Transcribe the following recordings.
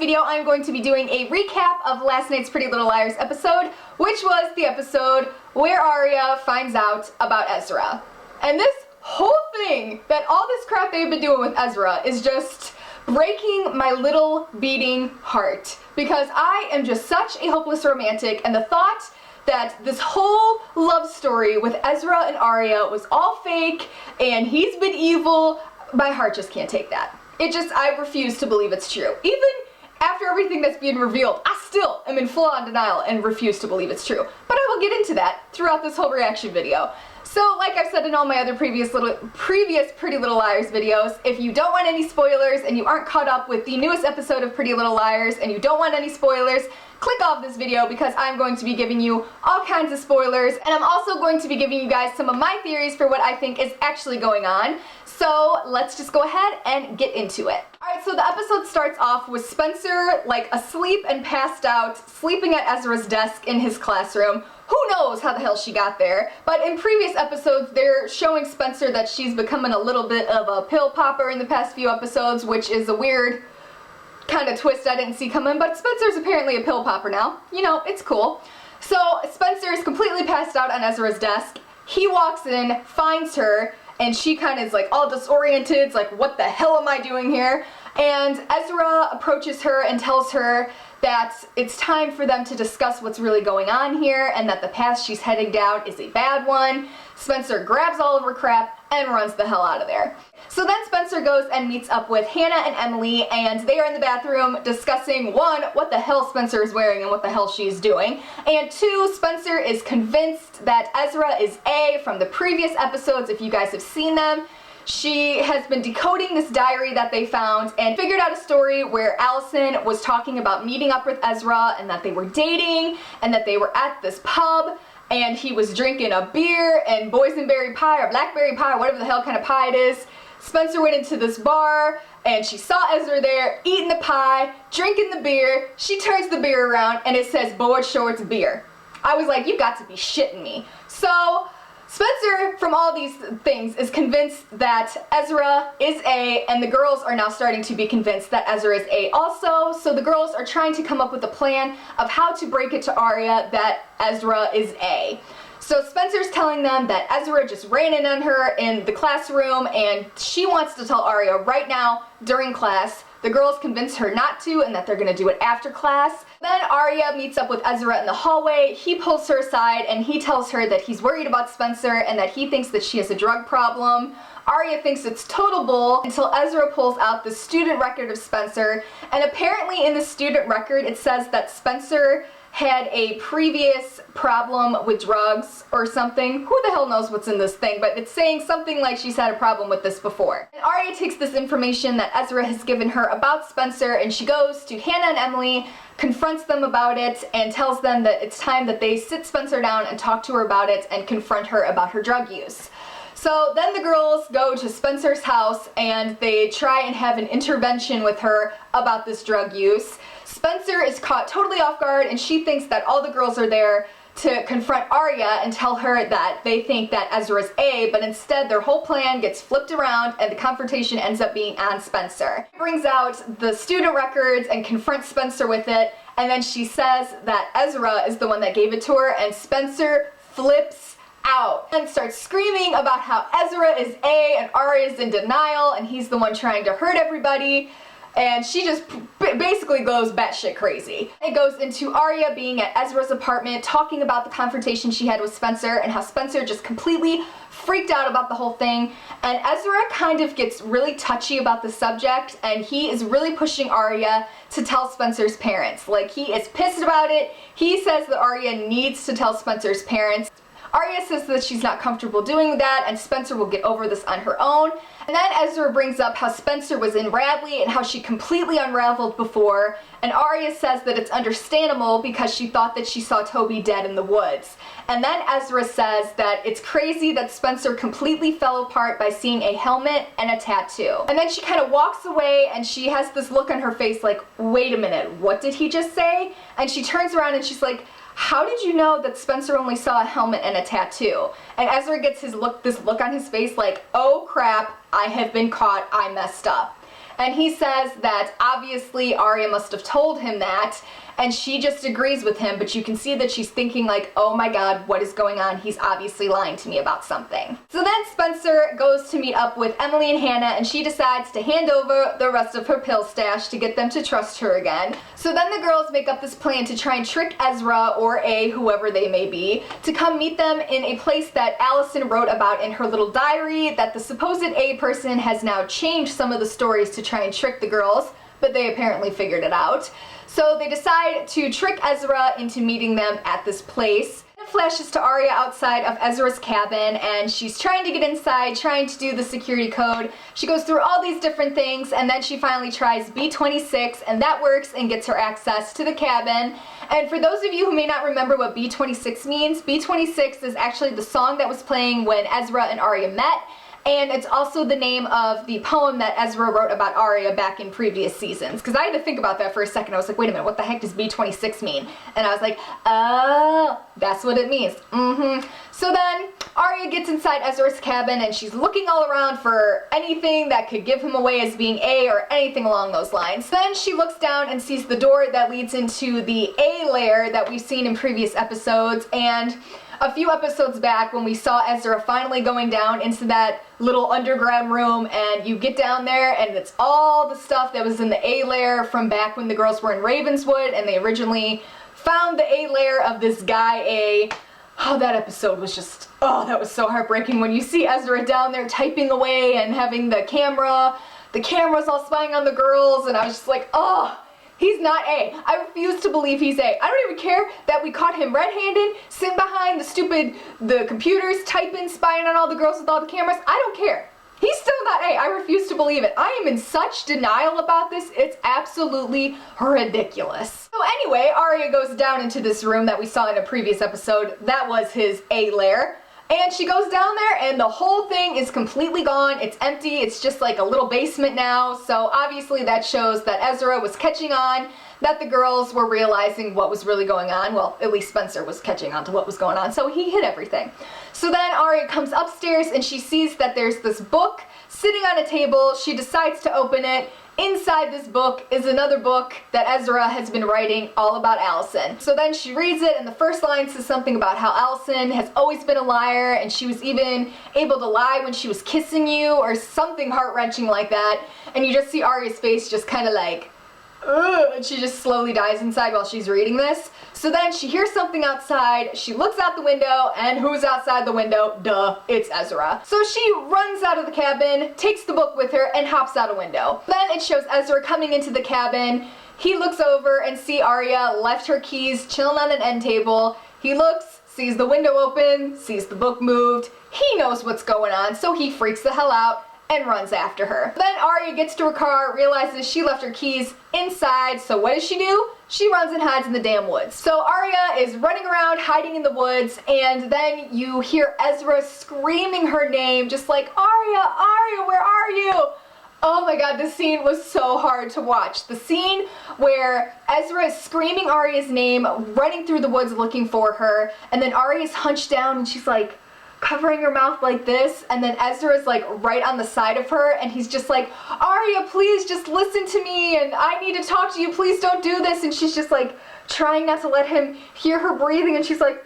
video, I'm going to be doing a recap of last night's Pretty Little Liars episode, which was the episode where Aria finds out about Ezra. And this whole thing, that all this crap they've been doing with Ezra is just breaking my little beating heart. Because I am just such a hopeless romantic, and the thought that this whole love story with Ezra and Aria was all fake, and he's been evil, my heart just can't take that. I refuse to believe it's true. Even after everything that's being revealed, I still am in full-on denial and refuse to believe it's true. But I will get into that throughout this whole reaction video. So, like I've said in all my other previous Pretty Little Liars videos, if you don't want any spoilers and you aren't caught up with the newest episode of Pretty Little Liars and you don't want any spoilers, click off this video because I'm going to be giving you all kinds of spoilers, and I'm also going to be giving you guys some of my theories for what I think is actually going on. So let's just go ahead and get into it. Alright, so the episode starts off with Spencer, like, asleep and passed out, sleeping at Ezra's desk in his classroom. Who knows how the hell she got there, but in previous episodes they're showing Spencer that she's becoming a little bit of a pill popper in the past few episodes, which is a weird kind of twist I didn't see coming, but Spencer's apparently a pill popper now. You know, it's cool. So Spencer is completely passed out on Ezra's desk. He walks in, finds her, and she kind of is like all disoriented. It's like, what the hell am I doing here? And Ezra approaches her and tells her that it's time for them to discuss what's really going on here and that the path she's heading down is a bad one. Spencer grabs all of her crap and runs the hell out of there. So then Spencer goes and meets up with Hannah and Emily, and they are in the bathroom discussing, one, what the hell Spencer is wearing and what the hell she's doing, and two, Spencer is convinced that Ezra is A from the previous episodes, if you guys have seen them. She has been decoding this diary that they found and figured out a story where Allison was talking about meeting up with Ezra and that they were dating and that they were at this pub and he was drinking a beer and boysenberry pie or blackberry pie or whatever the hell kind of pie it is. Spencer went into this bar and she saw Ezra there eating the pie, drinking the beer. She turns the beer around and it says board shorts beer. I was like, you got to be shitting me. So Spencer, from all these things, is convinced that Ezra is A, and the girls are now starting to be convinced that Ezra is A also, so the girls are trying to come up with a plan of how to break it to Aria that Ezra is A. So Spencer's telling them that Ezra just ran in on her in the classroom, and she wants to tell Aria right now during class. The girls convince her not to and that they're gonna do it after class. Then Aria meets up with Ezra in the hallway. He pulls her aside and he tells her that he's worried about Spencer and that he thinks that she has a drug problem. Aria thinks it's total bull until Ezra pulls out the student record of Spencer, and apparently in the student record it says that Spencer had a previous problem with drugs or something. Who the hell knows what's in this thing, but it's saying something like she's had a problem with this before. And Aria takes this information that Ezra has given her about Spencer and she goes to Hannah and Emily, confronts them about it, and tells them that it's time that they sit Spencer down and talk to her about it and confront her about her drug use. So then the girls go to Spencer's house and they try and have an intervention with her about this drug use. Spencer is caught totally off guard and she thinks that all the girls are there to confront Aria and tell her that they think that Ezra's A, but instead their whole plan gets flipped around and the confrontation ends up being on Spencer. She brings out the student records and confronts Spencer with it, and then she says that Ezra is the one that gave it to her, and Spencer flips out and starts screaming about how Ezra is A and Aria is in denial and he's the one trying to hurt everybody. And she just basically goes batshit crazy. It goes into Aria being at Ezra's apartment talking about the confrontation she had with Spencer and how Spencer just completely freaked out about the whole thing. And Ezra kind of gets really touchy about the subject and he is really pushing Aria to tell Spencer's parents. Like, he is pissed about it. He says that Aria needs to tell Spencer's parents. Aria says that she's not comfortable doing that and Spencer will get over this on her own. And then Ezra brings up how Spencer was in Radley and how she completely unraveled before, and Aria says that it's understandable because she thought that she saw Toby dead in the woods. And then Ezra says that it's crazy that Spencer completely fell apart by seeing a helmet and a tattoo. And then she kind of walks away and she has this look on her face like, wait a minute, what did he just say? And she turns around and she's like, how did you know that Spencer only saw a helmet and a tattoo? And Ezra gets this look on his face like, oh crap, I have been caught, I messed up. And he says that obviously Aria must have told him that, and she just agrees with him, but you can see that she's thinking like, oh my god, what is going on? He's obviously lying to me about something. So then Spencer goes to meet up with Emily and Hannah, and she decides to hand over the rest of her pill stash to get them to trust her again. So then the girls make up this plan to try and trick Ezra, or A, whoever they may be, to come meet them in a place that Allison wrote about in her little diary, that the supposed A person has now changed some of the stories to try and trick the girls, but they apparently figured it out. So they decide to trick Ezra into meeting them at this place. It flashes to Aria outside of Ezra's cabin, and she's trying to get inside, trying to do the security code. She goes through all these different things, and then she finally tries B26, and that works and gets her access to the cabin. And for those of you who may not remember what B26 means, B26 is actually the song that was playing when Ezra and Aria met. And it's also the name of the poem that Ezra wrote about Aria back in previous seasons. Because I had to think about that for a second. I was like, wait a minute, what the heck does B26 mean? And I was like, oh, that's what it means. So then Aria gets inside Ezra's cabin, and she's looking all around for anything that could give him away as being A or anything along those lines. Then she looks down and sees the door that leads into the A lair that we've seen in previous episodes. And a few episodes back, when we saw Ezra finally going down into that little underground room, and you get down there and it's all the stuff that was in the A lair from back when the girls were in Ravenswood and they originally found the A lair of this guy A. Oh, that episode was just, oh, that was so heartbreaking when you see Ezra down there typing away and having the camera's all spying on the girls, and I was just like, oh, he's not A. I refuse to believe he's A. I don't even care that we caught him red-handed, sitting behind the computers, typing, spying on all the girls with all the cameras. I don't care. He's still not A. I refuse to believe it. I am in such denial about this. It's absolutely ridiculous. So anyway, Aria goes down into this room that we saw in a previous episode. That was his A lair. And she goes down there, and the whole thing is completely gone. It's empty. It's just like a little basement now. So obviously that shows that Ezra was catching on, that the girls were realizing what was really going on. Well, at least Spencer was catching on to what was going on, so he hid everything. So then Aria comes upstairs, and she sees that there's this book sitting on a table. She decides to open it. Inside this book is another book that Ezra has been writing all about Allison. So then she reads it, and the first line says something about how Allison has always been a liar, and she was even able to lie when she was kissing you, or something heart-wrenching like that. And you just see Aria's face just kind of like, ugh, and she just slowly dies inside while she's reading this. So then she hears something outside, she looks out the window, and who's outside the window? Duh, it's Ezra. So she runs out of the cabin, takes the book with her, and hops out a window. Then it shows Ezra coming into the cabin. He looks over and see Aria left her keys chilling on an end table. He looks, sees the window open, sees the book moved. He knows what's going on, so he freaks the hell out and runs after her. Then Aria gets to her car, realizes she left her keys inside, so what does she do? She runs and hides in the damn woods. So Aria is running around, hiding in the woods, and then you hear Ezra screaming her name, just like, Aria, Aria, where are you? Oh my god, this scene was so hard to watch. The scene where Ezra is screaming Aria's name, running through the woods looking for her, and then Aria's hunched down and she's like, covering her mouth like this, and then Ezra is like right on the side of her, and he's just like, Aria, please just listen to me, and I need to talk to you, please don't do this, and she's just like trying not to let him hear her breathing, and she's like,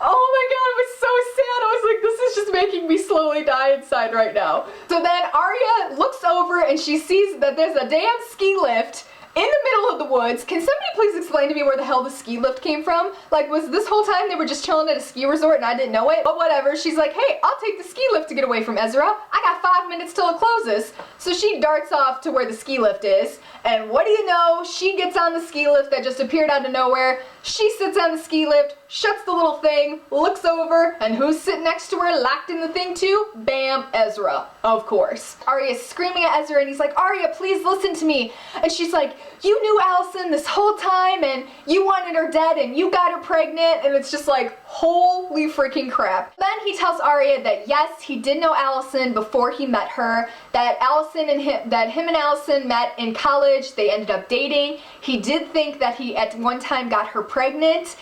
oh my god, it was so sad. I was like, this is just making me slowly die inside right now. So then Aria looks over and she sees that there's a damn ski lift in the middle of the woods. Can somebody please explain to me where the hell the ski lift came from? Like, was this whole time they were just chilling at a ski resort and I didn't know it? But whatever, she's like, hey, I'll take the ski lift to get away from Ezra. I got 5 minutes till it closes. So she darts off to where the ski lift is, and what do you know? She gets on the ski lift that just appeared out of nowhere. She sits on the ski lift, shuts the little thing, looks over, and who's sitting next to her, locked in the thing too? Bam, Ezra, of course. Aria's screaming at Ezra, and he's like, Aria, please listen to me. And she's like, you knew Allison this whole time, and you wanted her dead, and you got her pregnant, and it's just like, holy freaking crap. Then he tells Aria that yes, he did know Allison before he met her, that him and Allison met in college, they ended up dating. He did think that he at one time got her pregnant,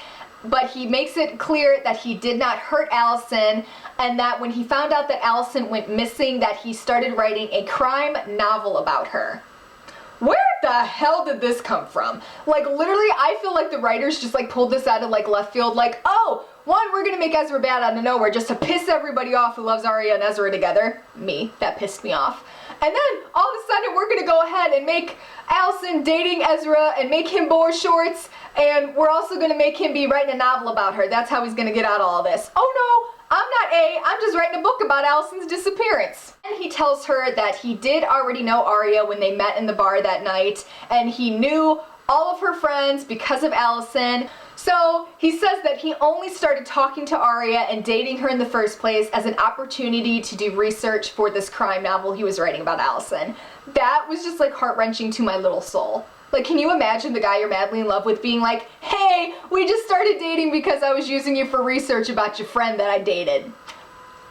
but he makes it clear that he did not hurt Allison, and that when he found out that Allison went missing, that he started writing a crime novel about her. where the hell did this come from? Like, literally, I feel like the writers just, like, pulled this out of, like, left field, like, oh, one, we're gonna make Ezra bad out of nowhere just to piss everybody off who loves Aria and Ezra together. Me, that pissed me off. And then, all of a sudden, we're gonna go ahead and make Allison dating Ezra and make him board shorts, and we're also gonna make him be writing a novel about her. That's how he's gonna get out of all this. Oh no! I'm not I'm just writing a book about Allison's disappearance. And he tells her that he did already know Aria when they met in the bar that night, and he knew all of her friends because of Allison. So he says that he only started talking to Aria and dating her in the first place as an opportunity to do research for this crime novel he was writing about Allison. That was just like heart-wrenching to my little soul. Like, can you imagine the guy you're madly in love with being like, hey, we just started dating because I was using you for research about your friend that I dated.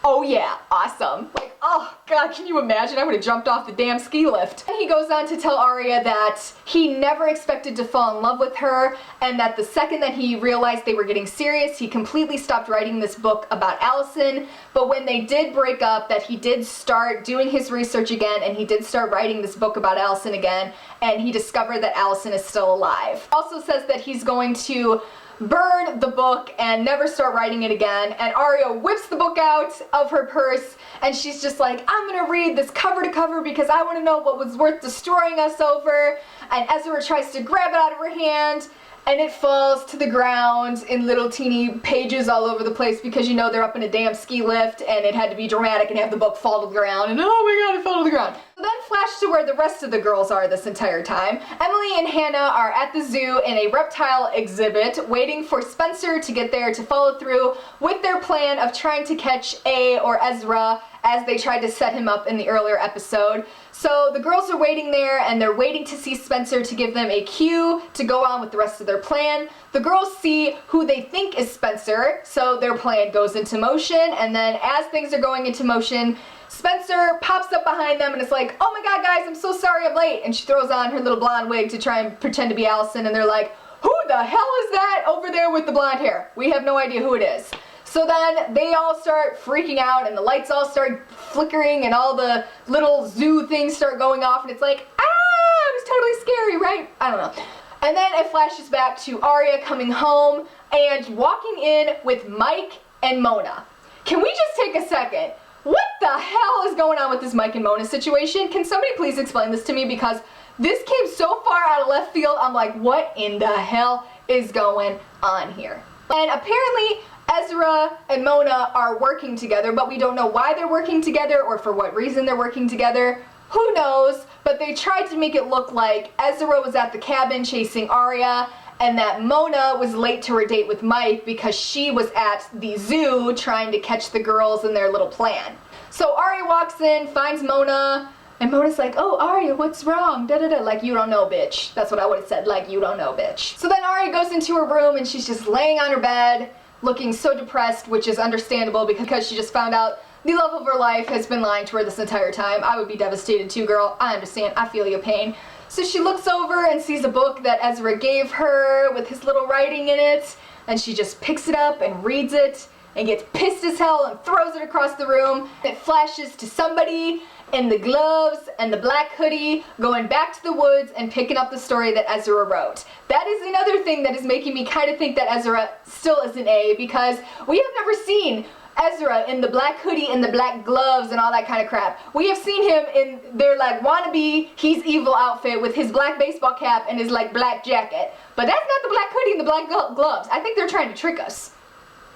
Oh yeah, awesome. Like, oh god, can you imagine? I would have jumped off the damn ski lift. And he goes on to tell Aria that he never expected to fall in love with her, and that the second that he realized they were getting serious, he completely stopped writing this book about Allison. But when they did break up, that he did start doing his research again, and he did start writing this book about Allison again, and he discovered that Allison is still alive. Also says that he's going to burn the book and never start writing it again. And Aria whips the book out of her purse, and she's just like, I'm gonna read this cover to cover because I want to know what was worth destroying us over. And Ezra tries to grab it out of her hand, and it falls to the ground in little teeny pages all over the place because, you know, they're up in a damn ski lift and it had to be dramatic and have the book fall to the ground, and oh my god, it fell to the ground. So then flash to where the rest of the girls are this entire time. Emily and Hannah are at the zoo in a reptile exhibit waiting for Spencer to get there to follow through with their plan of trying to catch A or Ezra as they tried to set him up in the earlier episode. So the girls are waiting there, and they're waiting to see Spencer to give them a cue to go on with the rest of their plan. The girls see who they think is Spencer, so their plan goes into motion, and then as things are going into motion, Spencer pops up behind them and is like, oh my god guys, I'm so sorry I'm late, and she throws on her little blonde wig to try and pretend to be Allison, and they're like, who the hell is that over there with the blonde hair? We have no idea who it is. So then they all start freaking out, and the lights all start flickering, and all the little zoo things start going off, and it's like, ah, it was totally scary, right? I don't know. And then it flashes back to Aria coming home and walking in with Mike and Mona. Can we just take a second? What the hell is going on with this Mike and Mona situation? Can somebody please explain this to me? Because this came so far out of left field, I'm like, what in the hell is going on here? And apparently Ezra and Mona are working together, but we don't know why they're working together or for what reason they're working together. Who knows? But they tried to make it look like Ezra was at the cabin chasing Aria, and that Mona was late to her date with Mike because she was at the zoo trying to catch the girls in their little plan. So Aria walks in, finds Mona, and Mona's like, oh, Aria, what's wrong? Da-da-da. Like, you don't know, bitch. That's what I would have said, like, you don't know, bitch. So then Aria goes into her room, and she's just laying on her bed, looking so depressed, which is understandable because she just found out the love of her life has been lying to her this entire time. I would be devastated too, girl. I understand. I feel your pain. So she looks over and sees a book that Ezra gave her with his little writing in it, and she just picks it up and reads it and gets pissed as hell and throws it across the room. It flashes to somebody in the gloves and the black hoodie going back to the woods and picking up the story that Ezra wrote. That is another thing that is making me kind of think that Ezra still isn't A, because we have never seen Ezra in the black hoodie and the black gloves and all that kind of crap. We have seen him in their like wannabe he's evil outfit with his black baseball cap and his like black jacket. But that's not the black hoodie and the black gloves. I think they're trying to trick us.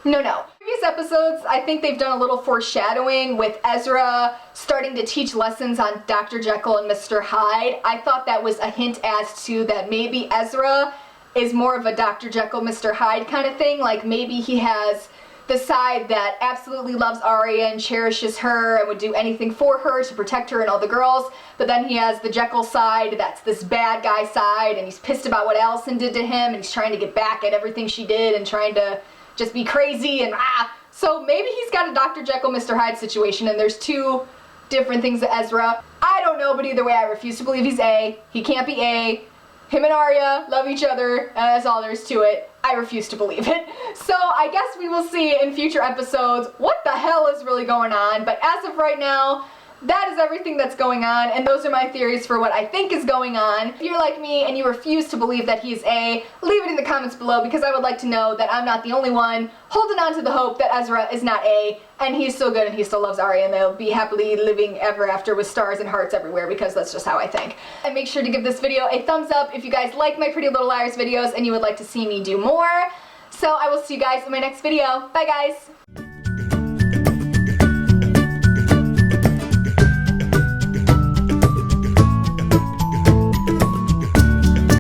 No. Previous episodes, I think they've done a little foreshadowing with Ezra starting to teach lessons on Dr. Jekyll and Mr. Hyde. I thought that was a hint as to that maybe Ezra is more of a Dr. Jekyll, Mr. Hyde kind of thing. Like maybe he has the side that absolutely loves Aria and cherishes her and would do anything for her to protect her and all the girls, but then he has the Jekyll side that's this bad guy side, and he's pissed about what Allison did to him, and he's trying to get back at everything she did and trying to just be crazy and So maybe he's got a Dr. Jekyll, Mr. Hyde situation, and there's two different things to Ezra. I don't know, but either way, I refuse to believe he's A. He can't be A. Him and Aria love each other, and that's all there is to it. I refuse to believe it. So I guess we will see in future episodes what the hell is really going on, but as of right now, that is everything that's going on, and those are my theories for what I think is going on. If you're like me and you refuse to believe that he's A, leave it in the comments below, because I would like to know that I'm not the only one holding on to the hope that Ezra is not A, and he's still good and he still loves Aria, and they'll be happily living ever after with stars and hearts everywhere, because that's just how I think. And make sure to give this video a thumbs up if you guys like my Pretty Little Liars videos and you would like to see me do more. So I will see you guys in my next video. Bye guys!